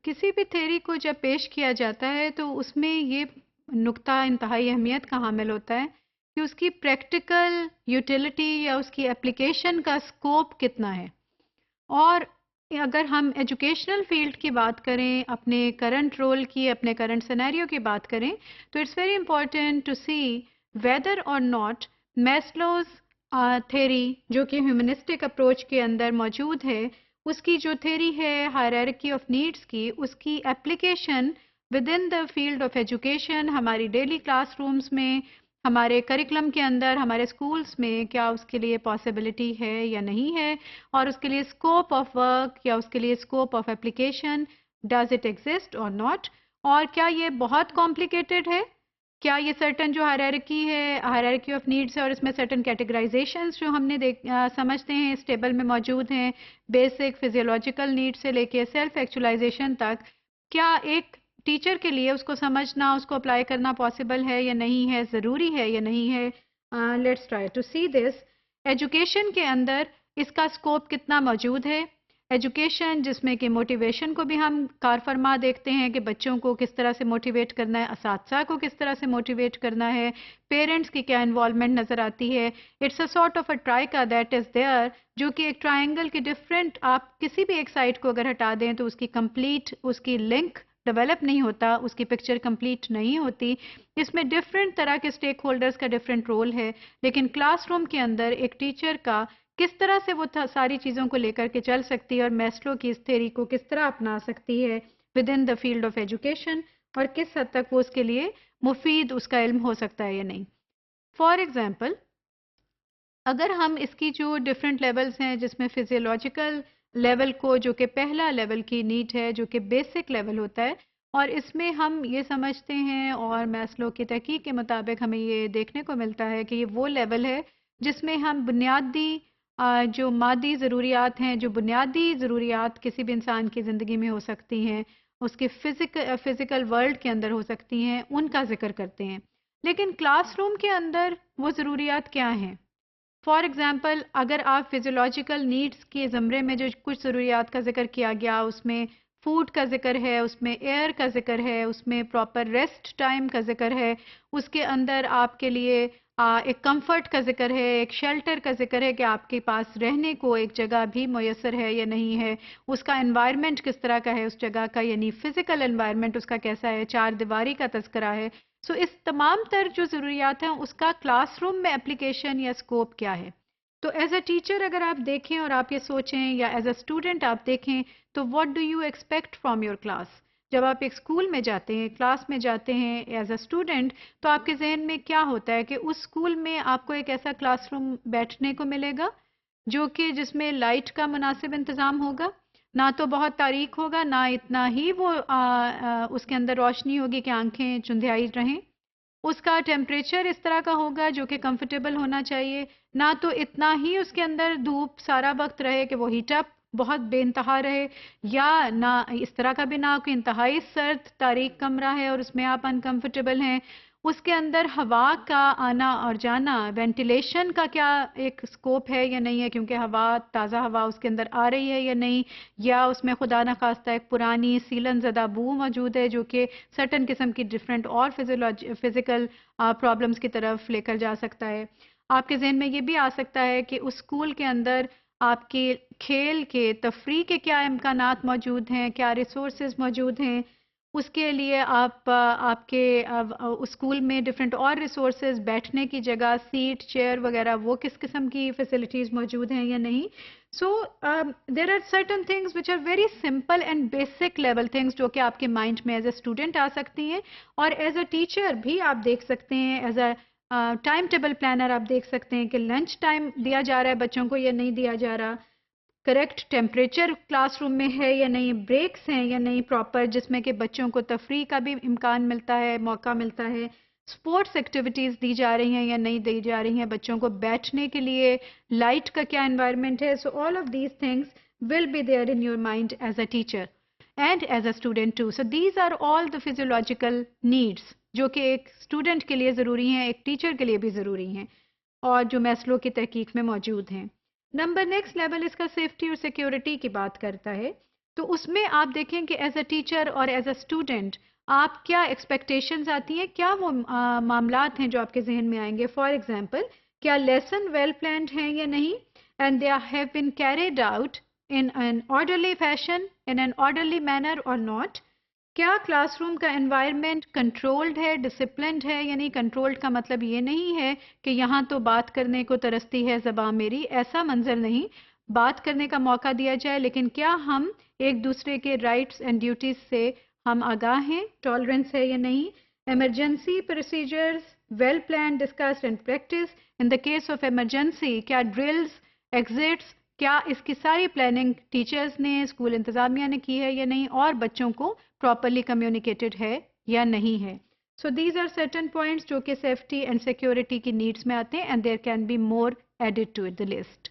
کسی بھی تھیری کو جب پیش کیا جاتا ہے تو اس میں یہ نقطہ انتہائی اہمیت کا حامل ہوتا ہے کہ اس کی پریکٹیکل یوٹیلیٹی یا اس کی اپلیکیشن کا اسکوپ کتنا ہے. اور اگر ہم ایجوکیشنل فیلڈ کی بات کریں، اپنے کرنٹ رول کی، اپنے کرنٹ سینیریو کی بات کریں، تو it's very important to see whether اور ناٹ میسلوز تھیری جو کہ ہیومنسٹک اپروچ کے اندر موجود ہے، اس کی جو تھیری ہے ہائرارکی آف نیڈس کی، اس کی application with in the field of education ہماری ڈیلی کلاس رومز میں، ہمارے کریکلم کے اندر، ہمارے اسکولس میں کیا اس کے لیے پاسبلٹی ہے یا نہیں ہے، اور اس کے لیے اسکوپ آف ورک یا اس کے لیے scope of application does it exist اور ناٹ، اور کیا یہ بہت کمپلیکیٹڈ ہے، کیا یہ سرٹن جو ہائرارکی ہے، ہائرارکی آف نیڈس ہے، اور اس میں سرٹن کیٹیگرائزیشنز جو ہم نے سمجھتے ہیں اس ٹیبل میں موجود ہیں، بیسک فزیولوجیکل نیڈ سے لے کے سیلف ایکچولائزیشن تک، کیا ایک ٹیچر کے لیے اس کو سمجھنا، اس کو اپلائی کرنا پاسبل ہے یا نہیں ہے، ضروری ہے یا نہیں ہے. Let's try to see this. Education کے اندر اس کا اسکوپ کتنا موجود ہے. ایجوکیشن جس میں کہ موٹیویشن کو بھی ہم کار فرما دیکھتے ہیں کہ بچوں کو کس طرح سے موٹیویٹ کرنا ہے، اساتذہ کو کس طرح سے موٹیویٹ کرنا ہے، پیرنٹس کی کیا انوالومنٹ نظر آتی ہے. It's a sort of a troika that is there, جو کہ ایک ٹرائنگل کی ڈفرینٹ، آپ کسی بھی ایک سائڈ کو اگر ہٹا دیں تو اس کی کمپلیٹ، اس کی لنک ڈیولپ نہیں ہوتا، اس کی پکچر کمپلیٹ نہیں ہوتی. اس میں ڈفرینٹ طرح کے اسٹیک ہولڈرز کا ڈفرینٹ رول ہے، لیکن کلاس روم کے اندر ایک ٹیچر کا کس طرح سے وہ ساری چیزوں کو لے کر کے چل سکتی ہے اور میسلو کی اس تھیری کو کس طرح اپنا سکتی ہے with in the field of education, اور کس حد تک وہ اس کے لیے مفید اس کا علم ہو سکتا ہے یا نہیں. فار ایگزامپل، اگر ہم اس کی جو ڈفرینٹ لیولز ہیں جس میں فزیولوجیکل لیول کو، جو کہ پہلا لیول کی نیڈ ہے، جو کہ بیسک لیول ہوتا ہے، اور اس میں ہم یہ سمجھتے ہیں اور میسلو کی تحقیق کے مطابق ہمیں یہ دیکھنے کو ملتا ہے کہ یہ وہ لیول ہے جس میں ہم بنیادی جو مادی ضروریات ہیں، جو بنیادی ضروریات کسی بھی انسان کی زندگی میں ہو سکتی ہیں، اس کے فزیکل ورلڈ کے اندر ہو سکتی ہیں، ان کا ذکر کرتے ہیں. لیکن کلاس روم کے اندر وہ ضروریات کیا ہیں؟ فار ایگزامپل، اگر آپ فزیولوجیکل نیڈس کے زمرے میں جو کچھ ضروریات کا ذکر کیا گیا، اس میں فوڈ کا ذکر ہے، اس میں ایئر کا ذکر ہے، اس میں پراپر ریسٹ ٹائم کا ذکر ہے، اس کے اندر آپ کے لیے ایک کمفرٹ کا ذکر ہے، ایک شیلٹر کا ذکر ہے کہ آپ کے پاس رہنے کو ایک جگہ بھی میسر ہے یا نہیں ہے، اس کا انوائرمنٹ کس طرح کا ہے اس جگہ کا، یعنی فزیکل انوائرمنٹ اس کا کیسا ہے، چار دیواری کا تذکرہ ہے. سو اس تمام تر جو ضروریات ہیں اس کا کلاس روم میں اپلیکیشن یا اسکوپ کیا ہے. تو ایز اے ٹیچر اگر آپ دیکھیں اور آپ یہ سوچیں، یا ایز اے اسٹوڈنٹ آپ دیکھیں، تو what do you expect from your class? جب آپ ایک اسکول میں جاتے ہیں، کلاس میں جاتے ہیں ایز اے اسٹوڈنٹ، تو آپ کے ذہن میں کیا ہوتا ہے کہ اس اسکول میں آپ کو ایک ایسا کلاس روم بیٹھنے کو ملے گا جو کہ جس میں لائٹ کا مناسب انتظام ہوگا، نہ تو بہت تاریک ہوگا، نہ اتنا ہی وہ اس کے اندر روشنی ہوگی کہ آنکھیں چندھیائی رہیں، اس کا ٹیمپریچر اس طرح کا ہوگا جو کہ کمفرٹیبل ہونا چاہیے، نہ تو اتنا ہی اس کے اندر دھوپ سارا وقت رہے کہ وہ ہیٹ اپ بہت بے انتہا رہے، یا نہ اس طرح کا بھی نہ کہ انتہائی سرد تاریک کمرہ ہے اور اس میں آپ انکمفرٹیبل ہیں. اس کے اندر ہوا کا آنا اور جانا، وینٹیلیشن کا کیا ایک سکوپ ہے یا نہیں ہے، کیونکہ ہوا، تازہ ہوا اس کے اندر آ رہی ہے یا نہیں، یا اس میں خدا نخواستہ ایک پرانی سیلن زدہ بو موجود ہے جو کہ سرٹن قسم کی ڈفرینٹ اور فزیکل پرابلمس کی طرف لے کر جا سکتا ہے. آپ کے ذہن میں یہ بھی آ سکتا ہے کہ اس اسکول کے اندر آپ کے کھیل کے، تفریح کے کیا امکانات موجود ہیں، کیا ریسورسز موجود ہیں. اس کے لیے آپ کے اسکول میں ڈفرینٹ اور ریسورسز، بیٹھنے کی جگہ، سیٹ، چیئر وغیرہ، وہ کس قسم کی فیسلٹیز موجود ہیں یا نہیں. So there are certain things which are very simple and basic level things جو کہ آپ کے مائنڈ میں ایز اے اسٹوڈنٹ آ سکتی ہیں، اور ایز اے ٹیچر بھی آپ دیکھ سکتے ہیں. As a time table planner آپ دیکھ سکتے ہیں کہ لنچ ٹائم دیا جا رہا ہے بچوں کو یا نہیں دیا جا رہا، کریکٹ ٹیمپریچر کلاس روم میں ہے یا نہیں، بریکس ہیں یا نہیں پراپر، جس میں کہ بچوں کو تفریح کا بھی امکان ملتا ہے، موقع ملتا ہے، اسپورٹس ایکٹیویٹیز دی جا رہی ہیں یا نہیں دی جا رہی ہیں، بچوں کو بیٹھنے کے لیے لائٹ کا کیا انوائرمنٹ ہے. So all of these things will be there in your mind as a teacher and as a student too. So these are all the physiological needs جو کہ ایک اسٹوڈنٹ کے لیے ضروری ہیں، ایک ٹیچر کے لیے بھی ضروری ہیں، اور جو میسلو کی تحقیق میں موجود ہیں. نمبر نیکسٹ لیول اس کا سیفٹی اور سیکیورٹی کی بات کرتا ہے. تو اس میں آپ دیکھیں کہ ایز اے ٹیچر اور ایز اے اسٹوڈنٹ آپ کیا ایکسپیکٹیشنز آتی ہیں، کیا وہ معاملات ہیں جو آپ کے ذہن میں آئیں گے. فار ایگزامپل کیا لیسن ویل پلانڈ ہیں یا نہیں، and they have been carried out in an orderly fashion, in an orderly manner or not. کیا کلاس روم کا انوائرمنٹ کنٹرولڈ ہے، ڈسپلنڈ ہے یا نہیں. کنٹرولڈ کا مطلب یہ نہیں ہے کہ یہاں تو بات کرنے کو ترستی ہے زبان میری، ایسا منظر نہیں. بات کرنے کا موقع دیا جائے، لیکن کیا ہم ایک دوسرے کے رائٹس اینڈ ڈیوٹیز سے ہم آگاہ ہیں، ٹالرنس ہے یا نہیں. Emergency procedures well planned discussed and practice. In the case of emergency کیا ڈرلز، ایگزٹس، کیا اس کی ساری پلاننگ ٹیچرز نے، اسکول انتظامیہ نے کی ہے یا نہیں، اور بچوں کو پراپرلی کمیونیکیٹڈ ہے یا نہیں ہے. So these are certain points جو کہ سیفٹی اینڈ سیکیورٹی کی نیڈس میں آتے ہیں، and there can be more added to the list.